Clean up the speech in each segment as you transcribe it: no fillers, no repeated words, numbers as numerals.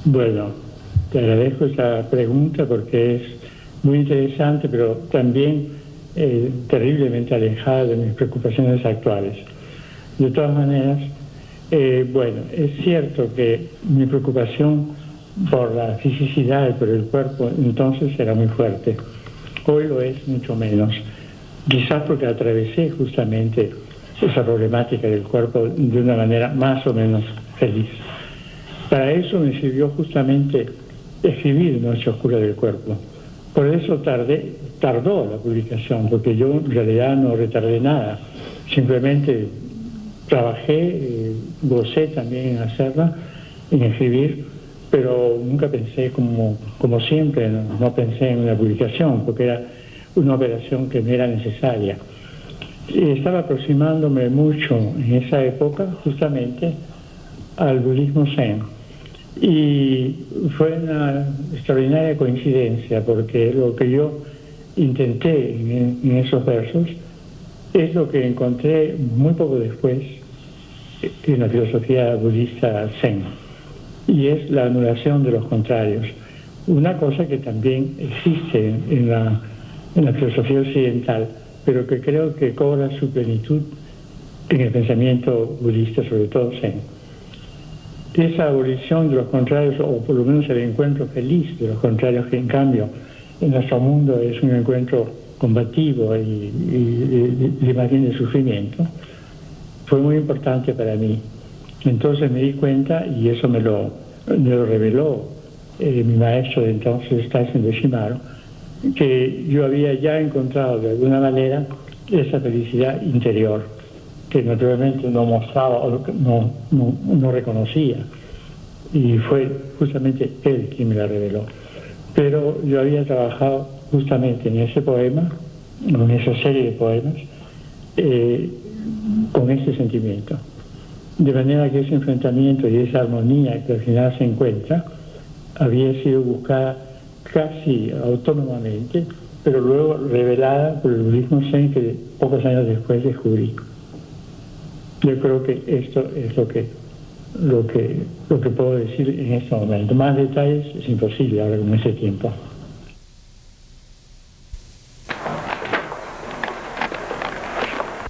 Bueno, te agradezco esa pregunta porque es muy interesante, pero también terriblemente alejada de mis preocupaciones actuales. De todas maneras, bueno, es cierto que mi preocupación por la fisicidad y por el cuerpo entonces era muy fuerte. Hoy lo es mucho menos. Quizás porque atravesé justamente esa problemática del cuerpo de una manera más o menos feliz. Para eso me sirvió justamente escribir Noche Oscura del Cuerpo. Por eso tardó la publicación, porque yo en realidad no retardé nada. Simplemente trabajé, gocé también en hacerla, en escribir, pero nunca pensé como siempre, no pensé en una publicación, porque era una operación que me era necesaria. Estaba aproximándome mucho en esa época justamente al budismo zen. Y fue una extraordinaria coincidencia, porque lo que yo intenté en esos versos es lo que encontré muy poco después en la filosofía budista zen, y es la anulación de los contrarios. Una cosa que también existe en la filosofía occidental, pero que creo que cobra su plenitud en el pensamiento budista, sobre todo zen. Esa abolición de los contrarios, o por lo menos el encuentro feliz de los contrarios, que en cambio en nuestro mundo es un encuentro combativo y más bien de sufrimiento, fue muy importante para mí. Entonces me di cuenta, y eso me lo reveló mi maestro de entonces, Taisen de Shimaro, que yo había ya encontrado de alguna manera esa felicidad interior, que naturalmente no mostraba o no reconocía. Y fue justamente él quien me la reveló. Pero yo había trabajado justamente en ese poema, en esa serie de poemas, con ese sentimiento. De manera que ese enfrentamiento y esa armonía que al final se encuentra había sido buscada casi autónomamente, pero luego revelada por el budismo zen, que pocos años después descubrí. Yo creo que esto es lo que puedo decir en este momento. Más detalles es imposible ahora con ese tiempo.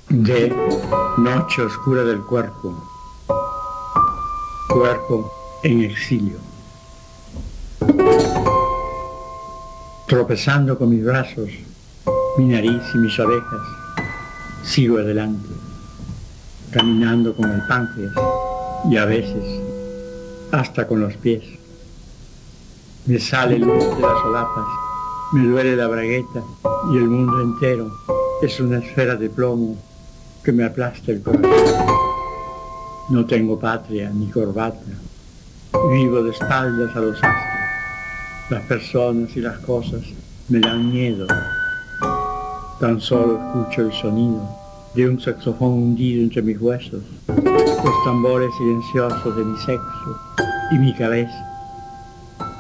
De Noche Oscura del Cuerpo, cuerpo en exilio. Tropezando con mis brazos, mi nariz y mis orejas, sigo adelante, caminando con el páncreas y a veces hasta con los pies. Me sale luz de las solapas, me duele la bragueta y el mundo entero es una esfera de plomo que me aplasta el corazón. No tengo patria ni corbata, vivo de espaldas a los astros. Las personas y las cosas me dan miedo. Tan solo escucho el sonido de un saxofón hundido entre mis huesos, los tambores silenciosos de mi sexo y mi cabeza,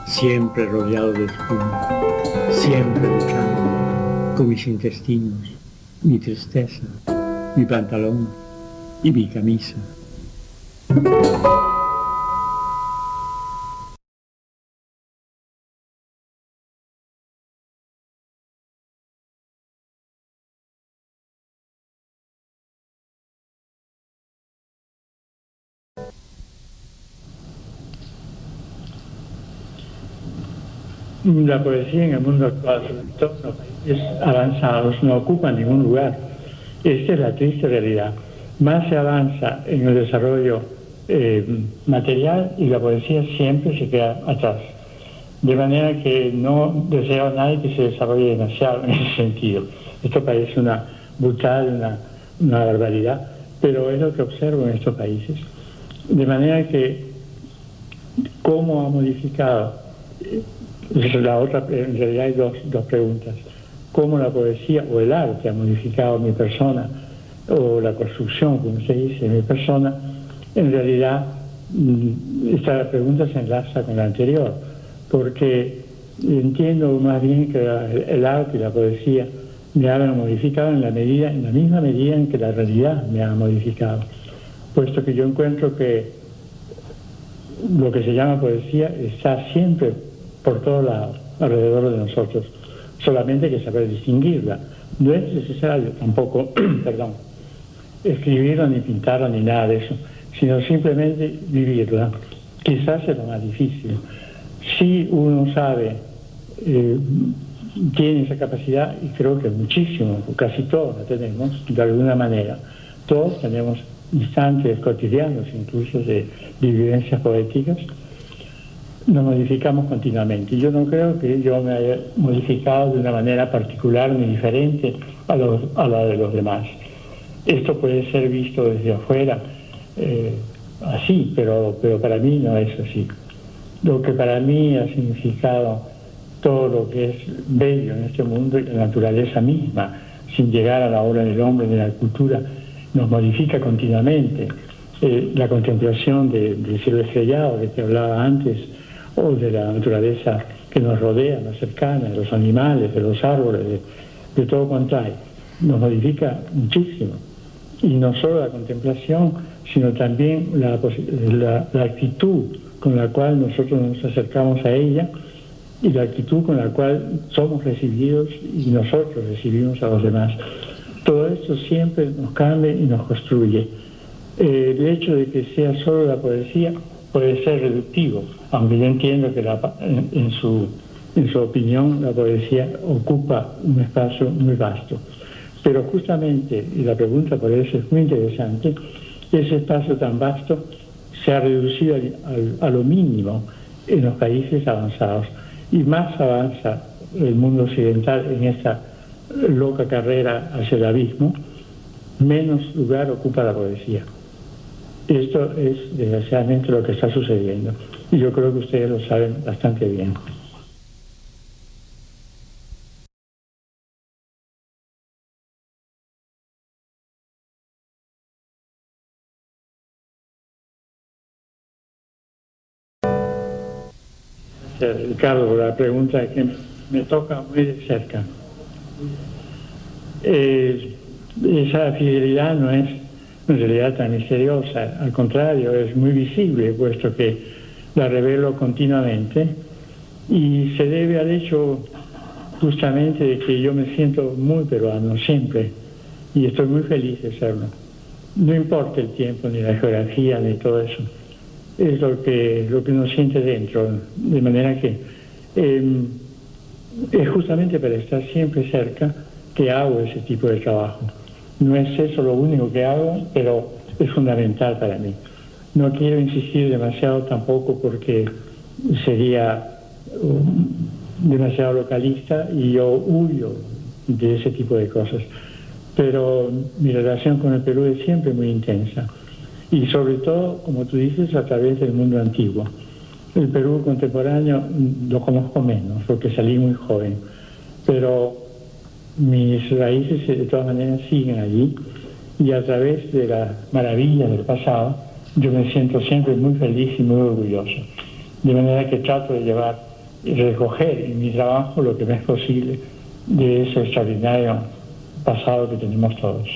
siempre rodeado de espuma, siempre luchando con mis intestinos, mi tristeza, mi pantalón y mi camisa. La poesía en el mundo actual, sobre todo en los países avanzados, no ocupa ningún lugar. Esta es la triste realidad. Más se avanza en el desarrollo material y la poesía siempre se queda atrás. De manera que no deseo a nadie que se desarrolle demasiado en ese sentido. Esto parece una brutal, una barbaridad, pero es lo que observo en estos países. De manera que, ¿cómo ha modificado? La otra, en realidad hay dos preguntas. ¿Cómo la poesía o el arte ha modificado mi persona, o la construcción, como se dice, de mi persona? En realidad, esta pregunta se enlaza con la anterior, porque entiendo más bien que el arte y la poesía me han modificado en la misma medida en que la realidad me ha modificado, puesto que yo encuentro que lo que se llama poesía está siempre por todos lados, alrededor de nosotros. Solamente hay que saber distinguirla. No es necesario tampoco, perdón, escribirla, ni pintarla, ni nada de eso, sino simplemente vivirla. Quizás es lo más difícil. Si uno sabe, tiene esa capacidad, y creo que muchísimo, casi todos la tenemos, de alguna manera. Todos tenemos instantes cotidianos, incluso de vivencias poéticas, nos modificamos continuamente. Yo no creo que yo me haya modificado de una manera particular ni diferente a la de los demás. Esto puede ser visto desde afuera así, pero para mí no es así. Lo que para mí ha significado todo lo que es bello en este mundo y la naturaleza misma, sin llegar a la obra del hombre, de la cultura, nos modifica continuamente. La contemplación del cielo estrellado que te hablaba antes, o de la naturaleza que nos rodea, más cercana, de los animales, de los árboles, de todo cuanto hay, nos modifica muchísimo. Y no solo la contemplación, sino también la actitud con la cual nosotros nos acercamos a ella y la actitud con la cual somos recibidos y nosotros recibimos a los demás. Todo esto siempre nos cambia y nos construye. El hecho de que sea solo la poesía puede ser reductivo, aunque yo entiendo que en su opinión la poesía ocupa un espacio muy vasto. Pero justamente, y la pregunta por eso es muy interesante, ese espacio tan vasto se ha reducido a lo mínimo en los países avanzados. Y más avanza el mundo occidental en esta loca carrera hacia el abismo, menos lugar ocupa la poesía. Esto es desgraciadamente lo que está sucediendo. Y yo creo que ustedes lo saben bastante bien. Gracias, Ricardo, por la pregunta que me toca muy de cerca. Esa fidelidad no es en realidad tan misteriosa, al contrario, es muy visible, puesto que la revelo continuamente, y se debe al hecho justamente de que yo me siento muy peruano siempre, y estoy muy feliz de serlo. No importa el tiempo, ni la geografía, ni todo eso, es lo que uno siente dentro, de manera que es justamente para estar siempre cerca que hago ese tipo de trabajo. No es eso lo único que hago, pero es fundamental para mí. No quiero insistir demasiado tampoco porque sería demasiado localista y yo huyo de ese tipo de cosas. Pero mi relación con el Perú es siempre muy intensa. Y sobre todo, como tú dices, a través del mundo antiguo. El Perú contemporáneo lo conozco menos, porque salí muy joven. Pero mis raíces de todas maneras siguen allí, y a través de las maravillas del pasado yo me siento siempre muy feliz y muy orgulloso, de manera que trato de llevar y recoger en mi trabajo lo que me es posible de ese extraordinario pasado que tenemos todos.